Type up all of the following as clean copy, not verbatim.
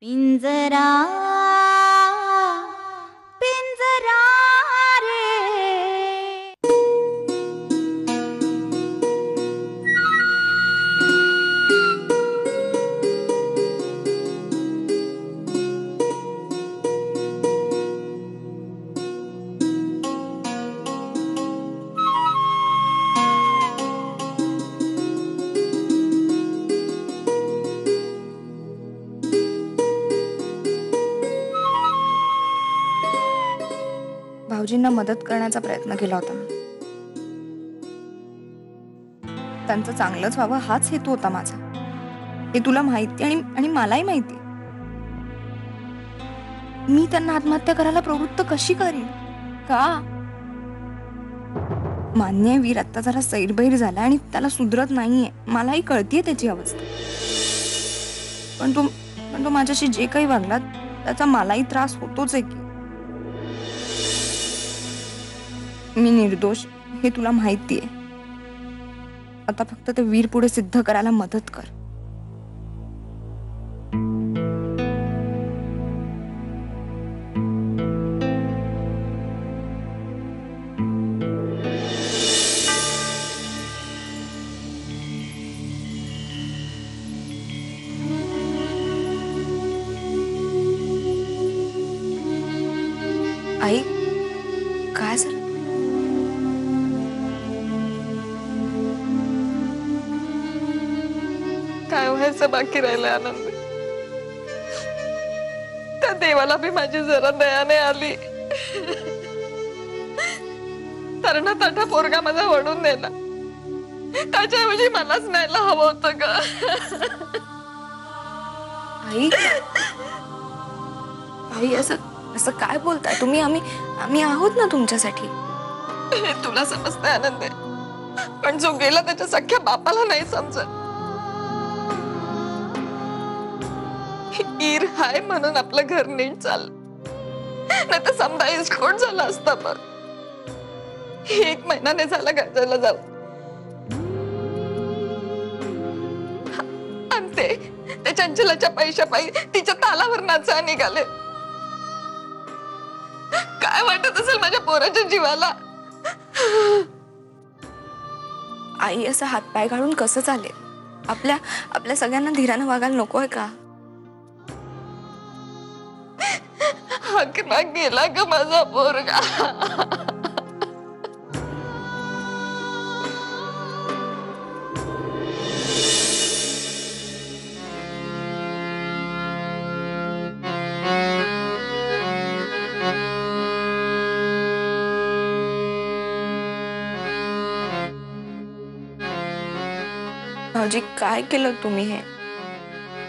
पिंजरा पिंजरा रे. भाऊजींना मदत करण्याचा प्रयत्न केला होता मी. त्यांचं चांगलंच व्हावं हाच हेतू होता माझा. हे तुला माहिती आणि मलाही माहिती. मी त्यांना आत्महत्या करायला प्रवृत्त कशी करीन? का? मान्य आहे वीर आता जरा सैरभैर झाला आणि त्याला सुधरत नाहीये. मलाही कळतीये त्याची अवस्था. पण तो माझ्याशी जे काही वागला त्याचा मलाही त्रास होतोच आहे की. मी निर्दोष हे तुला माहितीये. आता फक्त ते वीर पुढे सिद्ध करायला मदत कर. आई काय झालं? काय व्हायचं बाकी राहिलं आनंद. त्या देवाला भी माझी जरा दया नाही आली. तरणा ताठा पोरगा माझा वडून नेला. त्याच्याऐवजी मलाच न्यायला हवं होतं ग. आई आई असं काय बोलताय तुम्ही? आम्ही आहोत ना तुमच्यासाठी. हे तुला समजतंय आनंद आहे, पण जो गेला त्याच्या सख्या बापाला नाही समजत. ईर हाय म्हणून आपलं घर नीट चाल, नाही तर समजा इस्कोट झाला असता. बघ 1 महिनाने झाला गरजेला जाऊ. आणि ते चंचलाच्या पैशापायी तिच्या तालावर नाचा निघाले. काय वाटत असेल माझ्या पोराच्या जीवाला? आई असं हातपाय काढून कसं चालेल? आपल्या सगळ्यांना धीरानं वागायला नको आहे का? हकना गेला ग माझा पोरगा. भाऊजी काय केलं तुम्ही? हे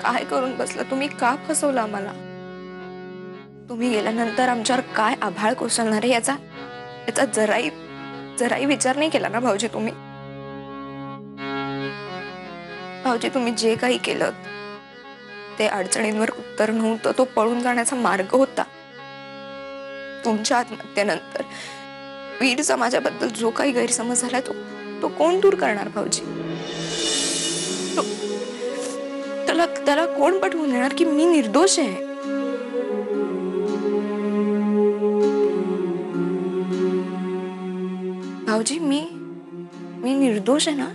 काय करून बसला तुम्ही? का फसवलं आम्हाला? तुम्ही गेल्यानंतर आमच्यावर काय आभाळ कोसळणार आहे याचा जराही विचार नाही केला ना भाऊजी तुम्ही? भाऊजी तुम्ही जे काही केलं ते अडचणींवर उत्तर नव्हतं, तो पळून जाण्याचा मार्ग होता. तुमच्या आत्महत्येनंतर वीर समाजाबद्दल जो काही गैरसमज झाला तो कोण दूर करणार भाऊजी? त्याला कोण पटवून देणार की मी निर्दोष आहे? भाऊजी मी निर्दोष आहे ना?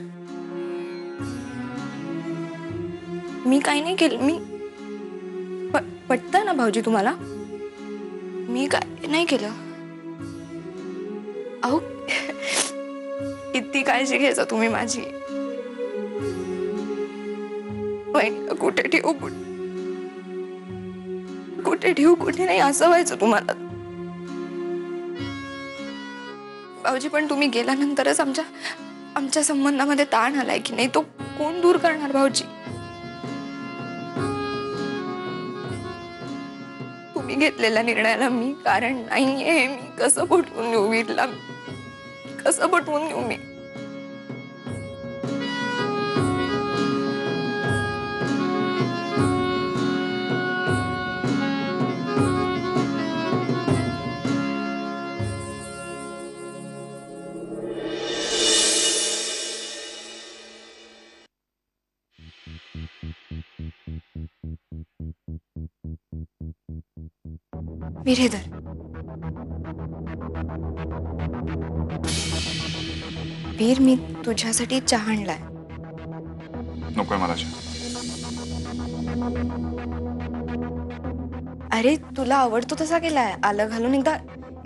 मी काही नाही केलं. मी पटतं ना भाऊजी तुम्हाला? मी काय नाही केलं. अहो किती काळजी घ्यायचा तुम्ही माझी. कुठे ठेवू कुठे नाही असं व्हायचं तुम्हाला. भाऊजी पण तुम्ही गेल्यानंतरच आमच्या संबंधामध्ये ताण आलाय की नाही, तो कोण दूर करणार भाऊजी? तुम्ही घेतलेल्या निर्णयाला मी कारण नाहीये. मी कसं पटवून देऊ वीरला? कसं पटवून देऊ मी? विरेधर, वीर, मी तुझ्यासाठी चहा आणलाय. नकोय मला चहा. अरे तुला आवडतो तसा केलाय, आलं घालून एकदा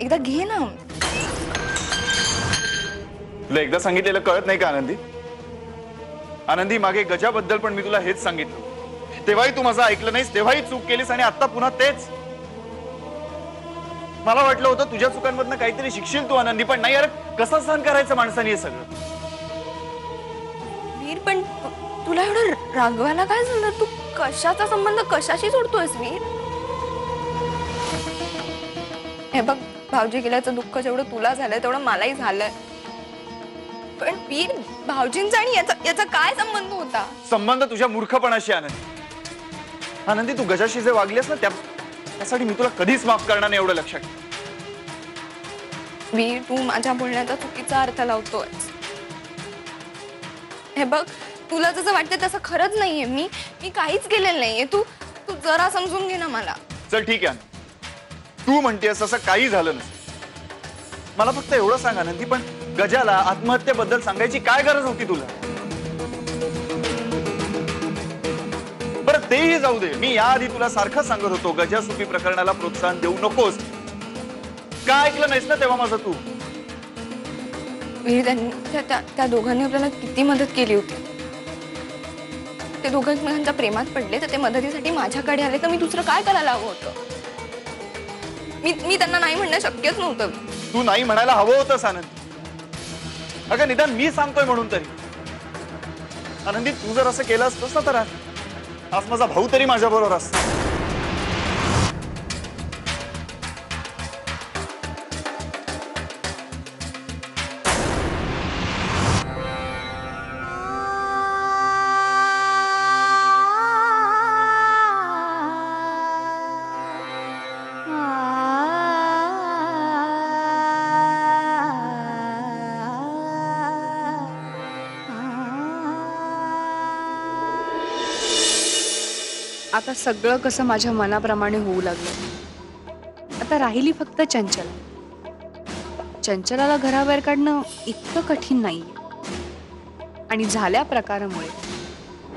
एकदा घे ना. तुला एकदा सांगितलेलं कळत नाही का आनंदी? आनंदी, मागे गजाबद्दल पण मी तुला हेच सांगितलं. तेव्हाही तू माझं ऐकलं नाहीस, तेव्हाही चूक केलीस आणि आता पुन्हा तेच. मला वाटलं होतं तुझ्या चुकांमधनं काहीतरी शिकशील तू आनंदी, पण नाही. अरे कसं सहन करायचं माणसाने हे सगळं? वीर, पण तुला एवढं रागवायला काय झालं? तू कशाचा संबंध कशाशी सोडतोयस वीर? हे बघ, भाऊजी गेल्याचं दुःख जेवढं तुला झालंय तेवढं मलाही झालंय. पण वीर, भाऊजींचा आणि याचा काय संबंध होता? संबंध तुझ्या मूर्खपणाशी आनंदी. आनंदी, तू गजाशी जे वागलीस ना त्यासाठी मी तुला कधीच माफ करणार नाही, एवढं लक्षात ठेव. वीर, तू माझ्या बोलण्याचा चुकीचा अर्थ लावतोय. हे बघ, तुला जसं वाटतं तसं खरंच नाहीये. मी काहीच केलेलं नाहीये. तू जरा समजून घे ना मला. चल ठीक आहे, तू म्हणतेस असं काही झालं नसतं. मला फक्त एवढं सांग आनंदी, पण गजाला आत्महत्येबद्दल सांगायची काय गरज होती तुला? बरं, तेही जाऊ दे. मी याआधी तुला सारखं सांगत होतो गजासुपी प्रकरणाला प्रोत्साहन देऊ नकोस. का ऐकलं नाहीस ना तेव्हा माझं तू? वीर, त्या दोघांनी आपल्याला किती मदत केली होती. ते दोघं एकमेकांच्या प्रेमात पडले तर ते मदतीसाठी माझ्याकडे आले, तर मी दुसरं काय करायला हवं होतं? मी त्यांना नाही म्हणणं शक्यच नव्हतं. तू नाही म्हणायला हवं होतंस आनंदी. अगं निदान मी सांगतोय म्हणून तरी. आनंदी, तू जर असं केलं असतंस ना तर आज माझा भाऊ तरी माझ्या बरोबर असता. आता सगळं कसं माझ्या मनाप्रमाणे होऊ लागलं. आता राहिली फक्त चंचला. चंचलाला घराबाहेर काढणं इतकं कठीण नाहीये. आणि झाल्या प्रकारामुळे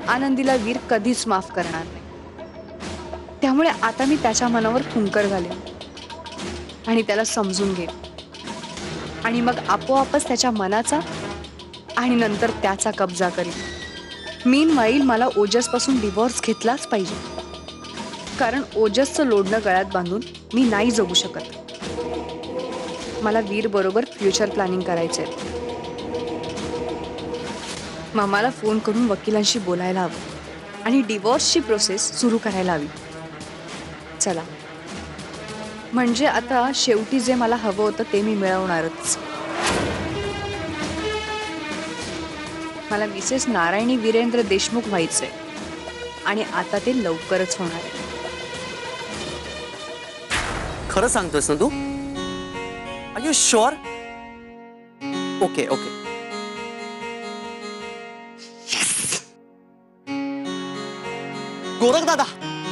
आनंदीला वीर कधीच माफ करणार नाही. त्यामुळे आता मी त्याच्या मनावर फुंकर घालेन आणि त्याला समजून घेईन. आणि मग आपोआपच त्याच्या मनाचा आणि नंतर त्याचा कब्जा करीन. मीनवाईल मला ओजसपासून डिवोर्स घेतलाच पाहिजे, कारण ओजसचं लोडणं गळ्यात बांधून मी नाही जगू शकत. मला वीर बरोबर फ्युचर प्लॅनिंग करायचंय. मामाला फोन करून वकिलांशी बोलायला हवं आणि डिवोर्सची प्रोसेस सुरू करायला हवी. चला, म्हणजे आता शेवटी जे मला हवं होतं ते मी मिळवणारच. मला मिसेस नारायणी वीरेंद्र देशमुख व्हायचंय आणि आता ते लवकरच होणार आहे. खरं सांगतोयस ना तू? Are you sure? Okay okay. Gorakh दादा,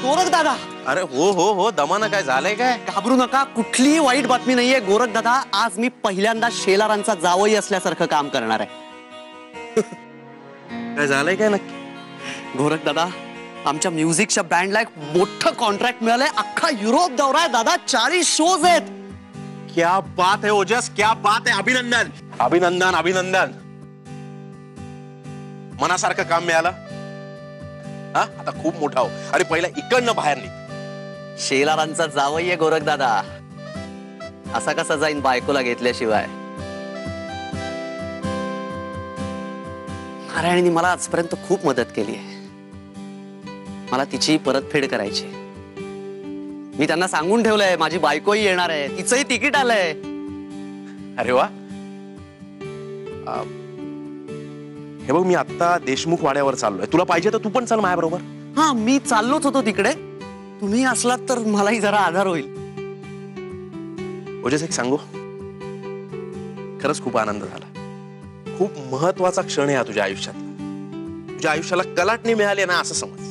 गोरख दादा. अरे हो हो हो, दमानं काय झालंय? काय घाबरू नका, कुठलीही वाईट बातमी नाहीये. गोरख दादा, आज मी पहिल्यांदा शेलारांचा जावई असल्यासारखं काम करणार आहे. काय झालंय काय नक्की? गोरख दादा, आमच्या म्युझिकच्या बँडला एक मोठं कॉन्ट्रॅक्ट मिळालंय. अख्खा युरोप दौरा आहे दादा. 40 शोज आहेत. क्या बात है ओजस, क्या बात है. अभिनंदन अभिनंदन अभिनंदन. मनासारखं काम मिळालं. हा, आता खूप मोठा हो. अरे पहिला इकडनं बाहेर निघ. शेलारांचा जावई आहे गोरख दादा. असा कसा जाईन बायकोला घेतल्याशिवाय? नारायणीने मला आजपर्यंत खूप मदत केली आहे. मला तिची परतफेड करायची. मी त्यांना सांगून ठेवलंय माझी बायकोही येणार आहे, तिचंही तिकीट आलंय. अरे वा. हे बघ, मी आता देशमुख वाड्यावर चाललोय. तुला पाहिजे तर तू पण चल माझ्या बरोबर. हा, मी चाललोच होतो तिकडे. तुम्ही असलात तर मलाही जरा आधार होईल. ओजस, एक सांगू, खरंच खूप आनंद झाला. खूप महत्वाचा क्षण आहे हा तुझ्या आयुष्यात. तुझ्या आयुष्याला कलाटणी मिळाली ना, असं समज.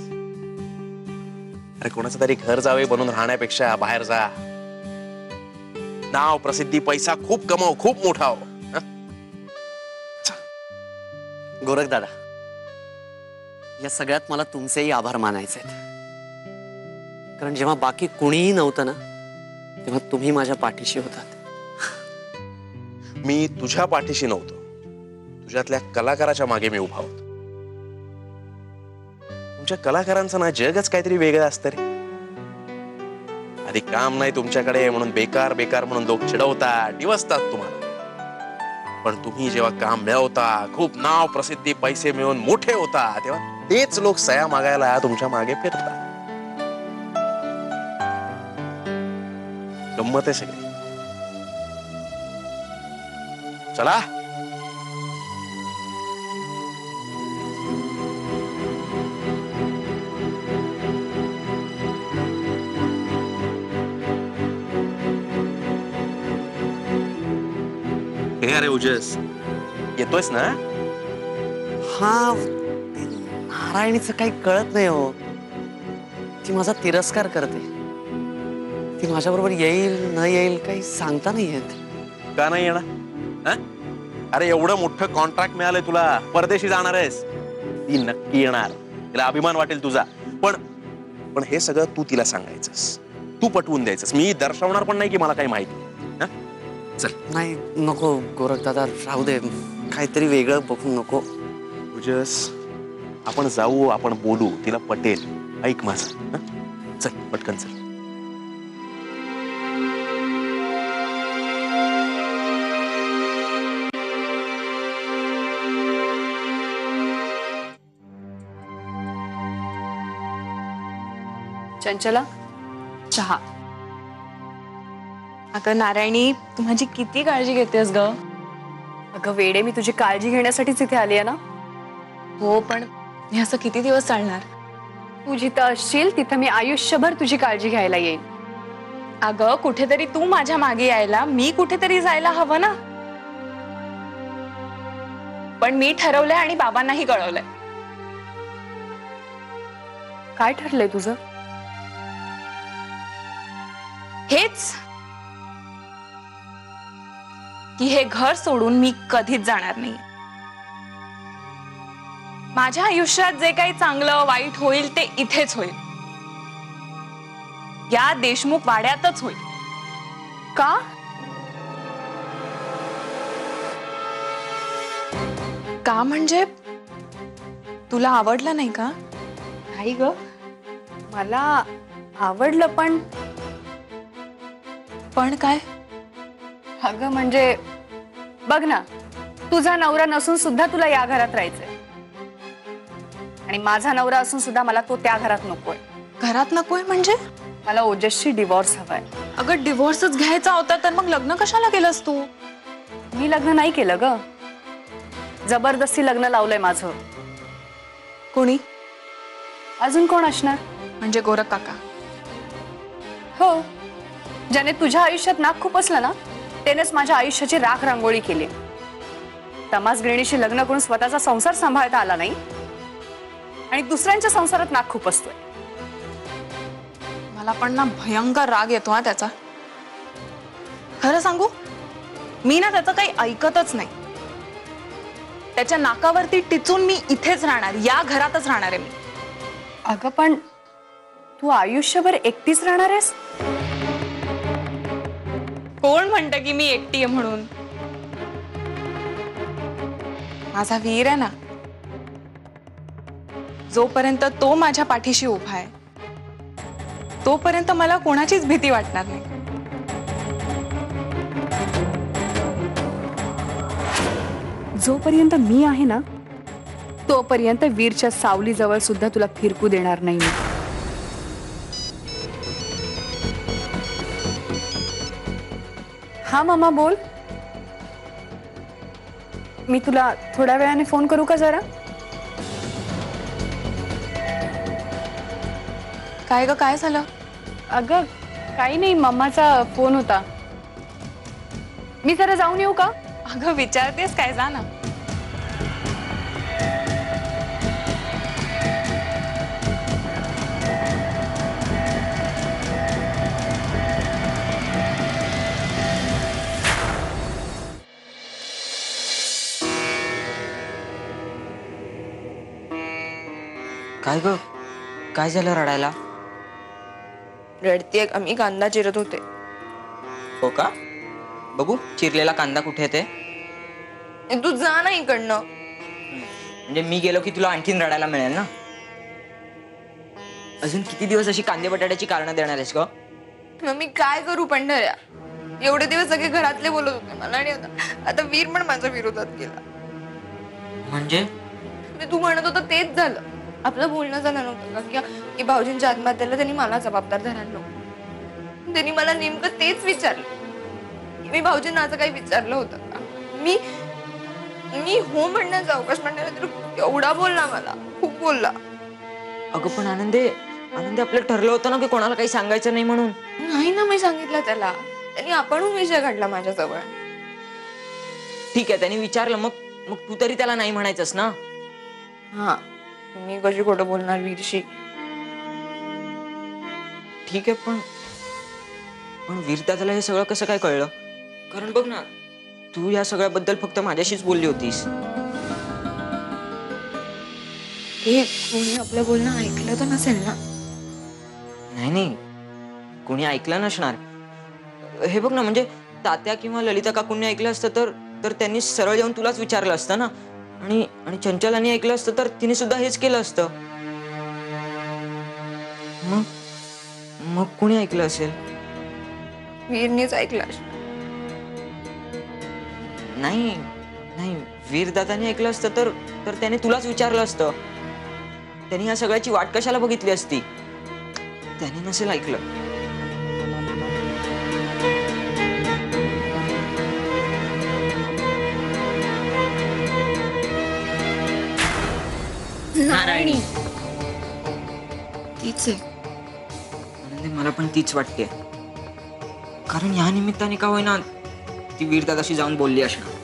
अरे कोणाचं तरी घर जावे बनून राहण्यापेक्षा बाहेर जा, नाव प्रसिद्धी पैसा खूप कमाव, खूप मोठा हो. गोरख दादा, या सगळ्यात मला तुमचेही आभार मानायचे आहेत. कारण जेव्हा बाकी कुणीही नव्हतं ना, तेव्हा तुम्ही माझ्या पाठीशी होतात. मी तुझ्या पाठीशी नव्हतो, तुझ्यातल्या कलाकाराच्या मागे मी उभा होतो. तुमच्या कलाकारांचं ना जगच काहीतरी वेगळं असतं रे. आधी काम नाही तुमच्याकडे म्हणून बेकार बेकार म्हणून लोक चिडवतात, डिवसतात तुम्हाला. पण तुम्ही जेव्हा काम मिळवता, खूप नाव प्रसिद्धी पैसे मिळवून मोठे होता, तेव्हा तेच लोक सया मागायला तुमच्या मागे फिरतात. गंमत आहे सगळी. चला हे अरे ओजस, येतोयस ना? हा, ते नारायणीचं काही कळत नाही हो. ती माझा तिरस्कार करते. ती माझ्याबरोबर येईल न येईल काही सांगता नाही येत. का नाही येणार? अरे एवढं मोठं कॉन्ट्रॅक्ट मिळालंय तुला, परदेशी जाणार आहेस, ती नक्की येणार. तिला अभिमान वाटेल तुझा. पण हे सगळं तू तिला सांगायचंस, तू पटवून द्यायचंस. मी दर्शवणार पण नाही की मला काही माहिती. चल. नाही, नको गोरख दादा, राहू दे. काहीतरी वेगळं बघू नको. ओजस, आपण जाऊ, आपण बोलू, तिला पटेल. ऐक माझं. चल पटकन चल. चंचला, चहा. अगं नारायणी, तू माझी किती काळजी घेतेस ग. अगं वेडे, मी तुझी काळजी घेण्यासाठीच इथे आली आहे ना. हो, पण हे असं किती दिवस चालणार? तू जिथं असशील तिथं मी आयुष्यभर तुझी काळजी घ्यायला येईन. अगं कुठेतरी तू माझ्या मागे यायला, मी कुठेतरी जायला हवं ना. पण मी ठरवलंय आणि बाबांनाही कळवलंय. काय ठरलंय तुझं? हेच की हे घर सोडून मी कधीच जाणार नाही. माझ्या आयुष्यात जे काही चांगलं वाईट होईल ते इथेच होईल, या देशमुख वाड्यातच होईल. का? का म्हणजे तुला आवडलं नाही का? नाही ग, मला आवडलं, पण काय? अगं म्हणजे बघ ना, तुझा नवरा नसून सुद्धा तुला या घरात राहायचंय, आणि माझा नवरा असून सुद्धा मला तो त्या घरात नकोय. घरात नकोय म्हणजे? मला ओजसशी डिवोर्स हवाय. अगं डिवोर्सच घ्यायचा होता तर मग लग्न कशाला केलंस तू? मी लग्न नाही केलं ग, जबरदस्ती लग्न लावलंय माझं. कोणी? अजून कोण असणार? म्हणजे गोरख काका? हो, ज्याने तुझ्या आयुष्यात नाक खूप असलं ना, त्यानेच माझ्या आयुष्याची राख रांगोळी केली. तमासगिरणीशी लग्न करून स्वतःचा संसार सांभाळता आला नाही आणि दुसऱ्यांच्या संसारात नाक खूप असतोय. मला पण ना भयंकर राग येतो हा त्याचा. खरं सांगू, मी ना त्याचं काही ऐकतच नाही. त्याच्या नाकावरती टिचून मी इथेच राहणार, या घरातच राहणार आहे मी. अगं पण तू आयुष्यभर एकटीच राहणार आहेस? कोण म्हणतं की मी एकटी आहे म्हणून? माझा वीर आहे ना, जोपर्यंत तो माझ्या पाठीशी उभा आहे तोपर्यंत मला कोणाचीच भीती वाटणार नाही. जोपर्यंत मी आहे ना, तोपर्यंत वीरच्या सावलीजवळ सुद्धा तुला फिरकू देणार नाही मी. हा मामा बोल. मी तुला थोड्या वेळाने फोन करू का जरा? काय ग, काय झालं? अगं काही नाही, मम्माचा फोन होता. मी जरा जाऊन येऊ का? अगं विचारतेस काय, जा ना. काय ग काय झालं रडायला? रडतीये का? मी कांदा चिरत होते. हो का? बघू चिरलेला कांदा कुठे आहे ते. तू जा ना इकडनं. म्हणजे मी गेलो की तुला आणखीन रडायला मिळेल ना. अजून किती दिवस अशी कांदे बटाट्याची कारणं देणार आहेस का? मग मी काय करू पंढऱ्या? एवढे दिवस सगळे घरातले बोलत होते मला आणि आता वीर पण माझ्या विरोधात गेला. म्हणजे तू म्हणत होता तेच झालं. आपलं बोलणं झालं नव्हतं का की भाऊजींच्या आत्महत्येला त्यांनी मला जबाबदार धरायला नको. त्यांनी मला नेमकं तेच विचारलं. मी भाऊजींना असं काही विचारलं होतं का? मी हो म्हणण्याचा अवकाश म्हणण्याला तर एवढा बोलला, मला खूप बोलला. अगं पण आनंदे आपलं ठरलं होतं ना की कोणाला काही सांगायचं नाही म्हणून. नाही ना, मी सांगितलं त्याला. त्यांनी आपणहून विषय काढला माझ्याजवळ. ठीक आहे त्यांनी विचारलं मग तू तरी त्याला नाही म्हणायचंस ना. हा, मी कशी खोटं बोलणार वीरशी? ठीक आहे पण वीर दादाला हे सगळं कसं काय कळलं? कारण बघ ना तू या सगळ्याबद्दल फक्त माझ्याशीच बोलली होतीस. हे कोणी आपलं बोलणं ऐकलं तर नसेल ना? नाही कोणी ऐकलं नसणार. हे बघ ना म्हणजे तात्या किंवा ललिता काकूंनी ऐकलं असतं तर त्यांनी सरळ येऊन तुलाच विचारलं असतं ना. आणि चंचलाने ऐकलं असतं तर तिने सुद्धा हेच केलं असतं. मग कोणी ऐकलं असेल? वीरनीच ऐकलं. नाही वीर दादाने ऐकलं असतं तर त्याने तुलाच विचारलं असतं. त्यांनी या सगळ्याची वाट कशाला बघितली असती? त्याने नसेल ऐकलं. नारायणी तीच आहे. आनंदी मला पण तीच वाटते. कारण या निमित्ताने का होईना ती वीर दादाशी जाऊन बोलली असणार.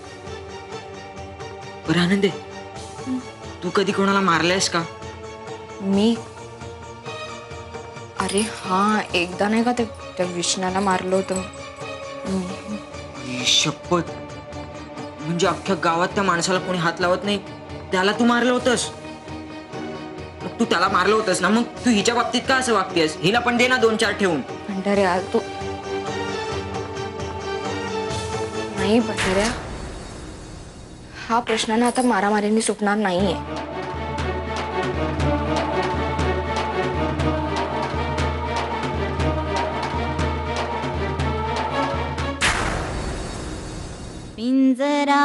बरं आनंदे तू कधी कोणाला मारलेस का? मी अरे हा, एकदा नाही का त्या विष्णाला मारलं होतं. शपथ, म्हणजे अख्ख्या गावात त्या माणसाला कोणी हात लावत नाही त्याला तू मारलं होतंस? मग तू त्याला मारलं होतंस ना, मग तू हिच्या बाबतीत का असं वागतेस? हिला पण दे ना 2-4 ठेवून. पंढऱ्या तू नाही. पंढऱ्या हा प्रश्न ना आता मारामारीने सुटणार नाहीये. पिंजरा